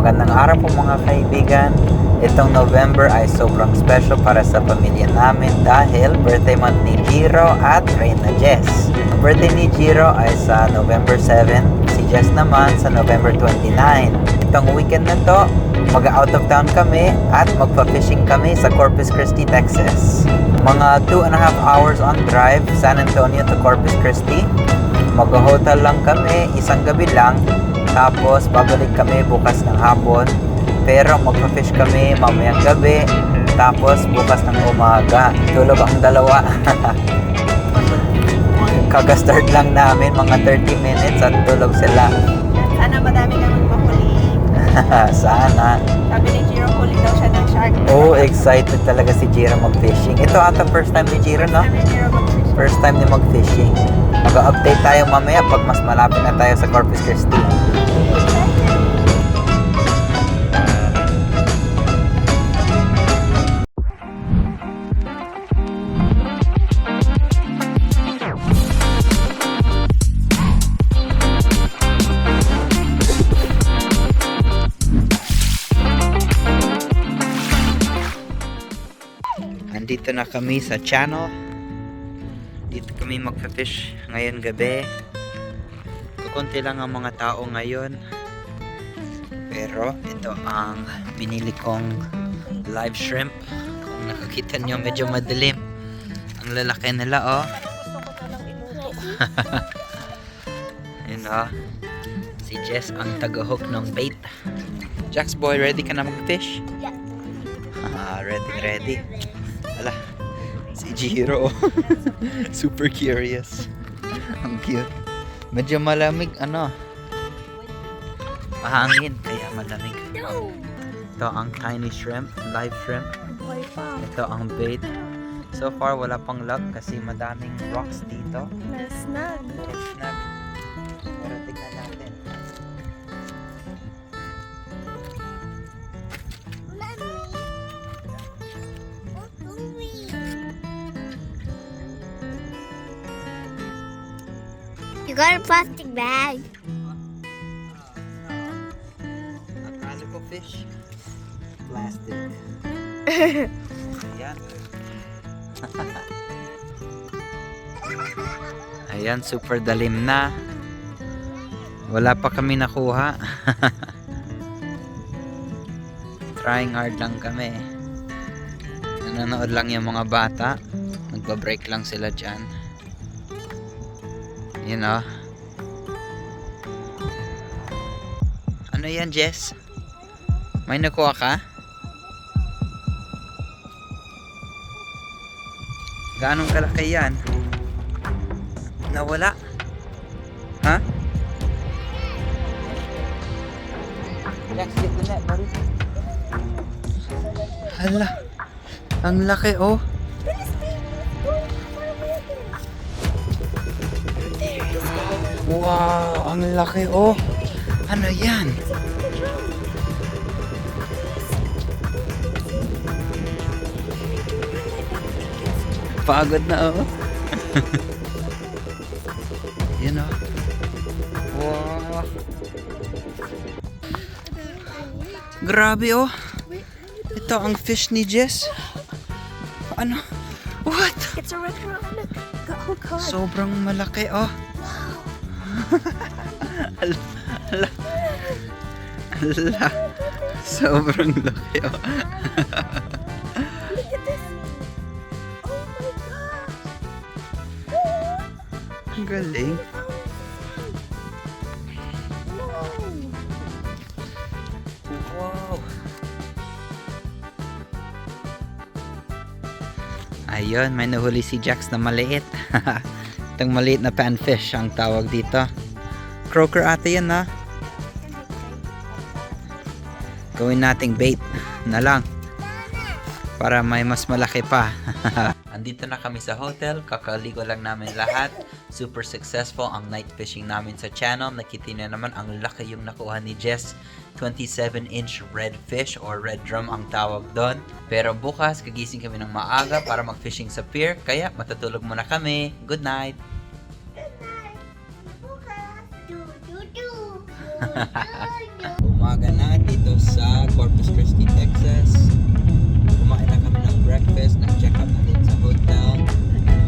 Magandang araw po mga kaibigan. Itong November ay sobrang special para sa pamilya namin dahil birthday month ni Jiro at Reyna Jess. Ang birthday ni Jiro ay sa November 7, si Jess naman sa November 29. Itong weekend na to, mag-out of town kami at magpa-fishing kami sa Corpus Christi, Texas. Mga 2.5 hours on drive, San Antonio to Corpus Christi. Mag-hotel lang kami, isang gabi lang. Tapos, babalik kami bukas ng hapon. Pero magpa-fish kami mamayang gabi. Tapos, bukas ng umaga. Tulog ang dalawa. Kaka-start lang namin, mga 30 minutes at tulog sila. Sana madami naman mahuli. Sana. Sabi ni Jiro, huli daw siya ng shark. Oh, excited talaga si Jiro mag-fishing. Ito ata first time ni Jiro, no? Sabi ni Jiro mag-fish. First time ni mag-fishing. Mag-update tayo mamaya pag mas malapit na tayo sa Corpus Christi. Andito na kami sa channel. Dito kami magpa-fish ngayon gabi. Kukunti lang ang mga tao ngayon. Pero ito ang binili kong live shrimp. Kung nakakita nyo, medyo madilim. Ang lalaki nila, oh. Gusto ko na lang iluto. Yun, oh. Si Jess ang taga-hook ng bait. Jax boy, ready ka na mag-fish? Yeah. Ready. Ala, si Jiro. Super curious. Ang cute. Medyo malamig, mahangin, kaya malamig. Ito ang tiny shrimp, live shrimp. Boy pa. Ito ang bait. So far, wala pang luck kasi madaming rocks dito. Snag. It's snug. Pero tignan natin. You got a plastic bag. Akala ko fish. Plastic. Ayan. Ayan, super dalim na. Wala pa kami nakuha. Trying hard lang kami. Nanonood lang yung mga bata. Nagba-break lang sila dyan. Yun, oh. Ano yan, Jess? May nakuha ka? Gaanong kalaki yan? Nawala? Ha? Jax, get the net, buddy. Hala. Ang laki, oh. Wow, ang laki, oh. Ano yan? Pagod na, oh. Yan, oh. Wow. Grabe, oh. Ito ang fish ni Jess. Ano? What? It's a red rock. Look. Oh God. Sobrang malaki, oh. Ala. Sobrang laki, oh. Look at this. Oh my God. Ang galing. Wow. Ayun, may nahuli si Jax na maliit. Itong maliit na panfish ang tawag dito. Croaker ata yan, ha? Gawin nating bait na lang para may mas malaki pa. Andito na kami sa hotel, kakaligo lang namin lahat. Super successful ang night fishing namin sa channel. Nakita na naman ang laki yung nakuha ni Jess. 27-inch red fish or red drum ang tawag doon. Pero bukas, kagising kami ng maaga para mag-fishing sa pier. Kaya matutulog muna kami. Good night! Do, do, do. Umaga na dito sa Corpus Christi, Texas. Kumain na kami ng breakfast, nag-check out na din sa hotel.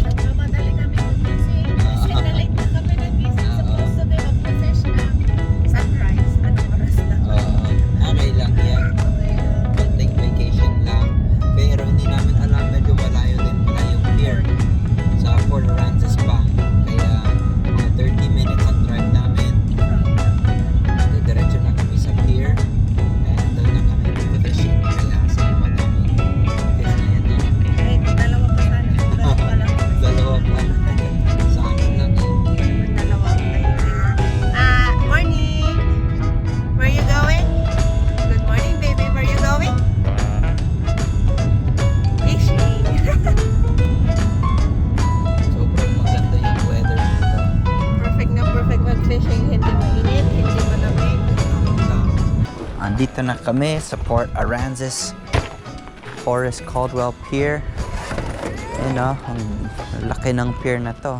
Nagmamadali kami mag-gising. Kasi na-late na kami nag-gising. Supposed to be mag-fish na sunrise. Anong oras na? Okay lang yan. Take vacation lang. Pero hindi namin alam, medyo malayo din pala yung pier sa Port Aransas pa. Kaya mga 30 minutes ang drive namin. Diretso na kami sa pier. And doon na kami mag-fishing. Kaya sa madaming fish na yan. No? Kahit dalawa pa sana. Dalawa pa lang. Dalawa pa. Sa akin lang eh. Dalawa pa tayo. Morning! Where you going? Good morning, baby. Where you going? Fishing. Sobrang maganda yung weather dito. Perfect na perfect mag-fishing. Hindi mainit, hindi malamig. Andito na kami sa Port Aransas Horace Caldwell Pier. Ayun o, ang laki ng pier na to.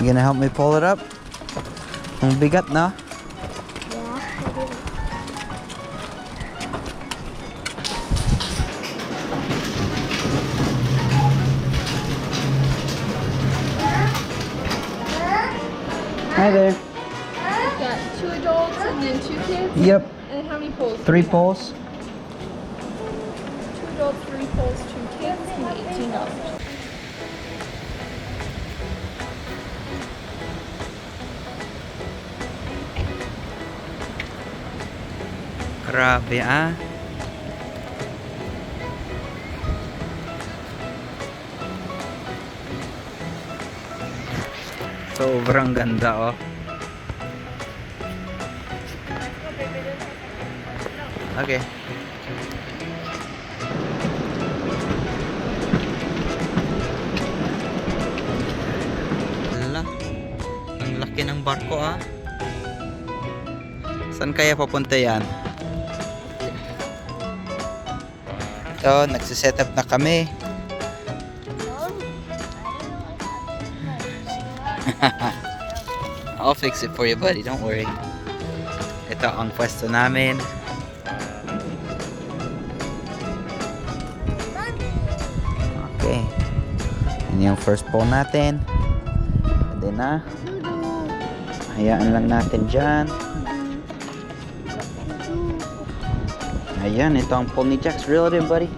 You gonna help me pull it up? Ang bigat na. Hi there. Got 2 adults and then 2 kids. Yep. And how many poles? 3 poles. 2 adults, 3 poles, 2 kids. It's gonna be $18. Grabe ah. Sobrang ganda oh. Okay. Hala. Ang laki ng barko ah. Saan kaya papunta yan? So, nagsiset up na kami. I'll fix it for you, buddy. Don't worry. Ito ang pwesto namin. Okay. Yan yung first pole natin. Pwede na. Hayaan lang natin dyan. Ayan, ito ang pole ni Jax. Reel it in, buddy.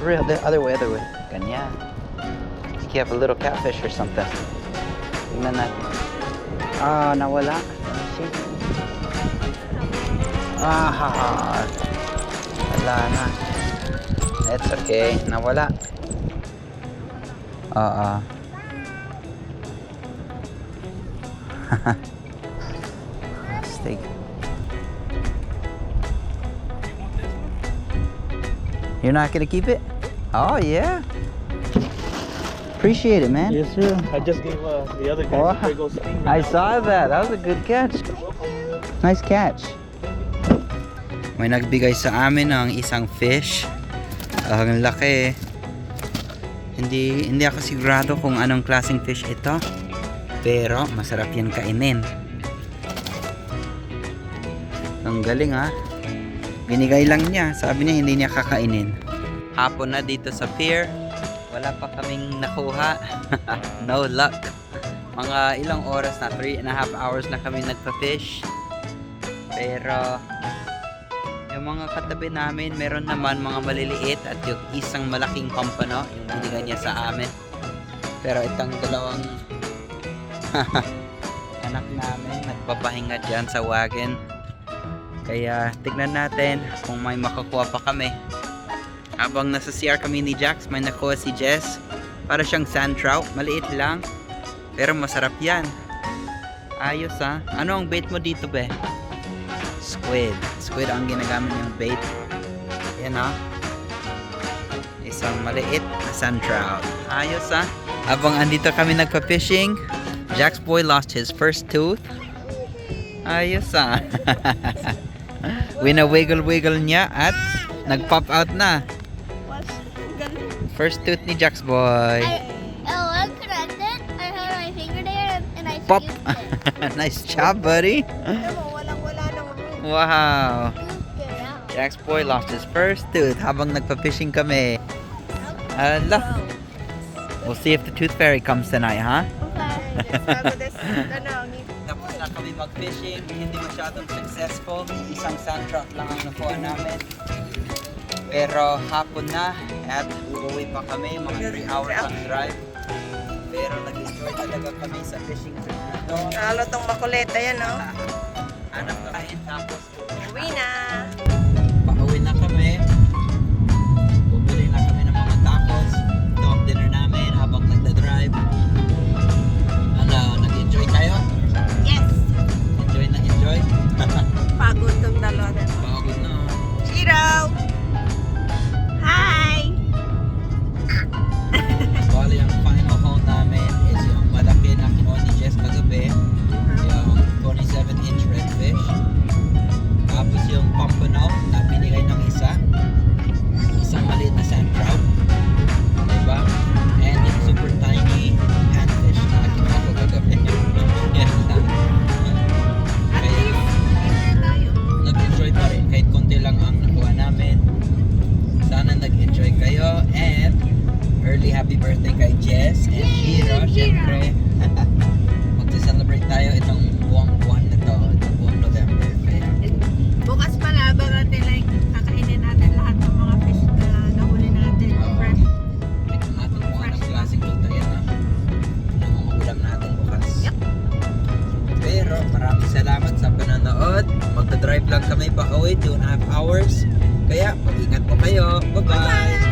Reel the other way, Ganyan. I think you have a little catfish or something. Tingnan natin. Ah, nawala. See? Ah, wala na. It's okay. Nawala. Steak. You're not gonna keep it? Oh, yeah. Appreciate it, man. Yes, sir. I just gave the other guy Oh, a big old sting. I saw that. That was a good catch. Nice catch. May nagbigay sa amin ng isang fish. Ang laki. Hindi ako sigurado kung anong klaseng fish ito. Pero masarap yan kainin. Ang galing ha. Binigay lang niya. Sabi niya hindi niya kakainin. Hapon na dito sa pier. Wala pa kaming nakuha. No luck. Mga ilang oras na, 3.5 hours na kami nagpa-fish. Pero yung mga katabi namin, meron naman mga maliliit at yung isang malaking pampano, yung binigay niya sa amin. Pero itong dalawang anak namin nagpapahinga dyan sa wagon. Kaya tignan natin kung may makakuha pa kami. Habang nasa CR kami ni Jax, may nakuha si Jess. Para siyang sand trout. Maliit lang. Pero masarap yan. Ayos ha. Ano ang bait mo dito be? Squid. Squid ang ginagamit yung bait. Yan ha. Isang maliit na sand trout. Ayos ha. Habang andito kami nagpa-fishing, Jax boy lost his first tooth. Ayos ha. Wina-wiggle-wiggle niya at nag-pop out na. First tooth ni Jax boy. I'm connected. I have my pop. Nice job, buddy. Alam mo, walang-wala ng room. Wow. Jack's boy lost his first tooth habang nagpa-fishing kami. Ala. We'll see if the tooth fairy comes tonight, huh? Tapos na kami mag-fishing. Hindi masyadong successful. Isang sand trap lang ang nakuha namin. Pero hapon na at uuwi pa kami. Mga 3 hours ang drive. Pero nag-enjoy talaga kami sa fishing trip na to. Lalo tong makulit. Ayan, no? Anak na kain tapos Uwi na. pauwi na kami. Bumili na kami ng mga tacos. Ito ang dinner namin habang nagda-drive. Ano, nag-enjoy kayo? Yes. Enjoy na enjoy? Pagod tong dalawa. Pagod na. Chiro! Hi! Bali, ang final haul namin is yung malaki na kinuha ni Jess kagabi. Yung 27-inch redfish. Tapos yung pompano na binigay ng isang maliit na sand trout. Diba? And yung super tiny panfish na kinuha ko kagabi. Yan lang. At Kaya least, tayo. nag-enjoy pa rin kahit konti lang ang nakuha namin. Sana nag-enjoy kayo and early happy birthday kay Jess and Shiro. Siyempre, magsa-celebrate tayo itong buwang-buwan na to, itong buwang November. Kaya, Bukas pala, natin like, kakainin natin lahat ng mga fish na nahuli natin. Fresh. ito natin kung anong klaseng luto yan ha. Ano ang mga ulam natin bukas. Yep. Pero maraming salamat sa panonood. Magta-drive lang kami pa away 2.5 hours. Kaya mag-ingat po kayo. Bye-bye!